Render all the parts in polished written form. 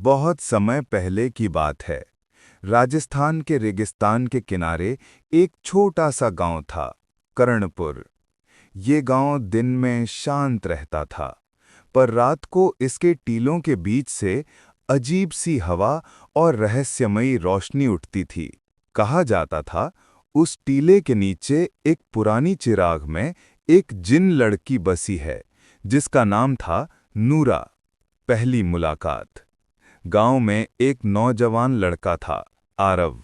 बहुत समय पहले की बात है। राजस्थान के रेगिस्तान के किनारे एक छोटा सा गांव था, कर्णपुर। ये गांव दिन में शांत रहता था, पर रात को इसके टीलों के बीच से अजीब सी हवा और रहस्यमयी रोशनी उठती थी। कहा जाता था, उस टीले के नीचे एक पुरानी चिराग में एक जिन लड़की बसी है, जिसका नाम था नूरा। पहली मुलाकात। गांव में एक नौजवान लड़का था, आरव।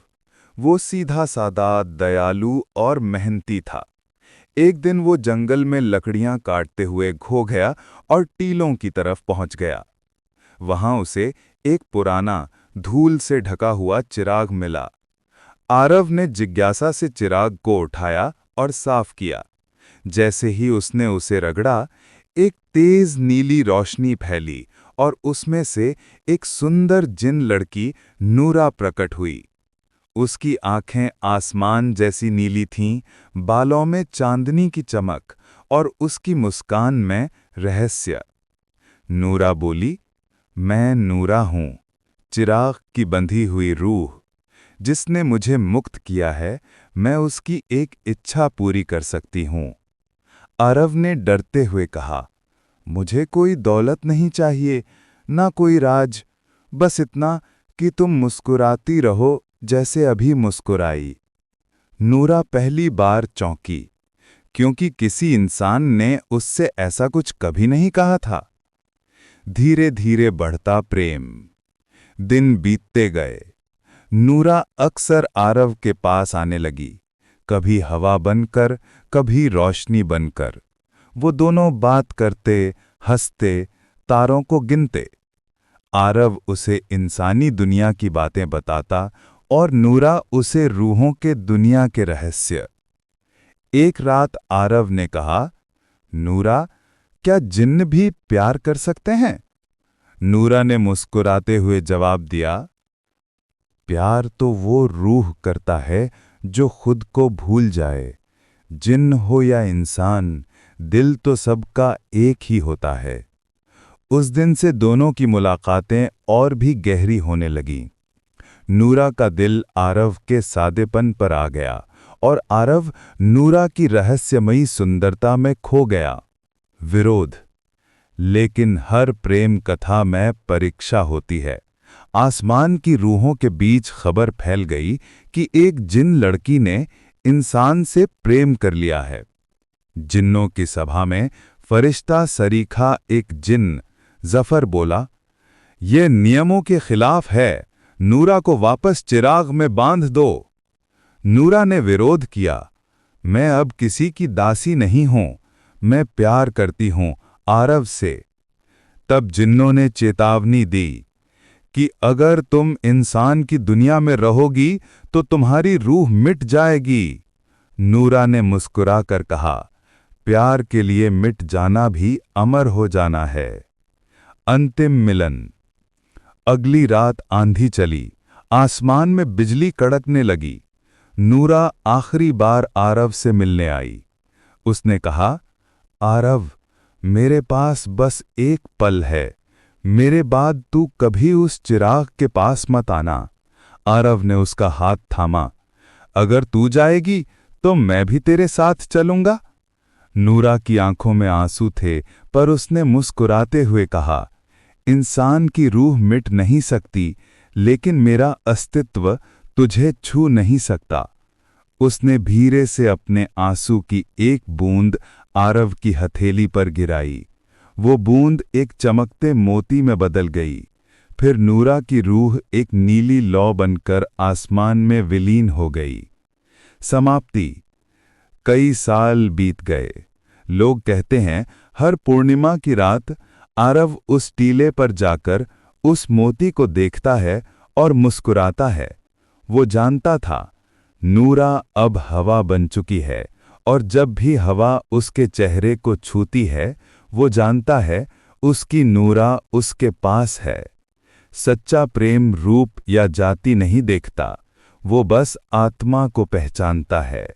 वो सीधा सादा, दयालु और मेहनती था। एक दिन वो जंगल में लकड़ियां काटते हुए खो गया और टीलों की तरफ पहुंच गया। वहां उसे एक पुराना, धूल से ढका हुआ चिराग मिला। आरव ने जिज्ञासा से चिराग को उठाया और साफ किया। जैसे ही उसने उसे रगड़ा, एक तेज नीली रोशनी फैली और उसमें से एक सुंदर जिन लड़की नूरा प्रकट हुई। उसकी आंखें आसमान जैसी नीली थीं, बालों में चांदनी की चमक और उसकी मुस्कान में रहस्य। नूरा बोली, मैं नूरा हूं, चिराग की बंधी हुई रूह। जिसने मुझे मुक्त किया है, मैं उसकी एक इच्छा पूरी कर सकती हूं। आरव ने डरते हुए कहा, मुझे कोई दौलत नहीं चाहिए, ना कोई राज, बस इतना कि तुम मुस्कुराती रहो जैसे अभी मुस्कुराई। नूरा पहली बार चौंकी, क्योंकि किसी इंसान ने उससे ऐसा कुछ कभी नहीं कहा था। धीरे धीरे बढ़ता प्रेम। दिन बीतते गए। नूरा अक्सर आरव के पास आने लगी, कभी हवा बनकर, कभी रोशनी बनकर। वो दोनों बात करते, हंसते, तारों को गिनते। आरव उसे इंसानी दुनिया की बातें बताता और नूरा उसे रूहों के दुनिया के रहस्य। एक रात आरव ने कहा, नूरा, क्या जिन्न भी प्यार कर सकते हैं? नूरा ने मुस्कुराते हुए जवाब दिया, प्यार तो वो रूह करता है जो खुद को भूल जाए। जिन्न हो या इंसान, दिल तो सबका एक ही होता है। उस दिन से दोनों की मुलाकातें और भी गहरी होने लगीं। नूरा का दिल आरव के सादेपन पर आ गया और आरव नूरा की रहस्यमयी सुंदरता में खो गया। विरोध। लेकिन हर प्रेम कथा में परीक्षा होती है। आसमान की रूहों के बीच खबर फैल गई कि एक जिन लड़की ने इंसान से प्रेम कर लिया है। जिन्नों की सभा में फरिश्ता सरीखा एक जिन, जफर, बोला, यह नियमों के खिलाफ है, नूरा को वापस चिराग में बांध दो। नूरा ने विरोध किया, मैं अब किसी की दासी नहीं हूं, मैं प्यार करती हूं आरव से। तब जिन्नों ने चेतावनी दी कि अगर तुम इंसान की दुनिया में रहोगी तो तुम्हारी रूह मिट जाएगी। नूरा ने मुस्कुराकर कहा, प्यार के लिए मिट जाना भी अमर हो जाना है। अंतिम मिलन। अगली रात आंधी चली, आसमान में बिजली कड़कने लगी। नूरा आखिरी बार आरव से मिलने आई। उसने कहा, आरव, मेरे पास बस एक पल है, मेरे बाद तू कभी उस चिराग के पास मत आना। आरव ने उसका हाथ थामा, अगर तू जाएगी तो मैं भी तेरे साथ चलूंगा। नूरा की आंखों में आंसू थे, पर उसने मुस्कुराते हुए कहा, इंसान की रूह मिट नहीं सकती, लेकिन मेरा अस्तित्व तुझे छू नहीं सकता। उसने धीरे से अपने आंसू की एक बूंद आरव की हथेली पर गिराई। वो बूंद एक चमकते मोती में बदल गई। फिर नूरा की रूह एक नीली लौ बनकर आसमान में विलीन हो गई। समाप्ति। कई साल बीत गए। लोग कहते हैं, हर पूर्णिमा की रात आरव उस टीले पर जाकर उस मोती को देखता है और मुस्कुराता है। वो जानता था, नूरा अब हवा बन चुकी है, और जब भी हवा उसके चेहरे को छूती है, वो जानता है उसकी नूरा उसके पास है। सच्चा प्रेम रूप या जाति नहीं देखता, वो बस आत्मा को पहचानता है।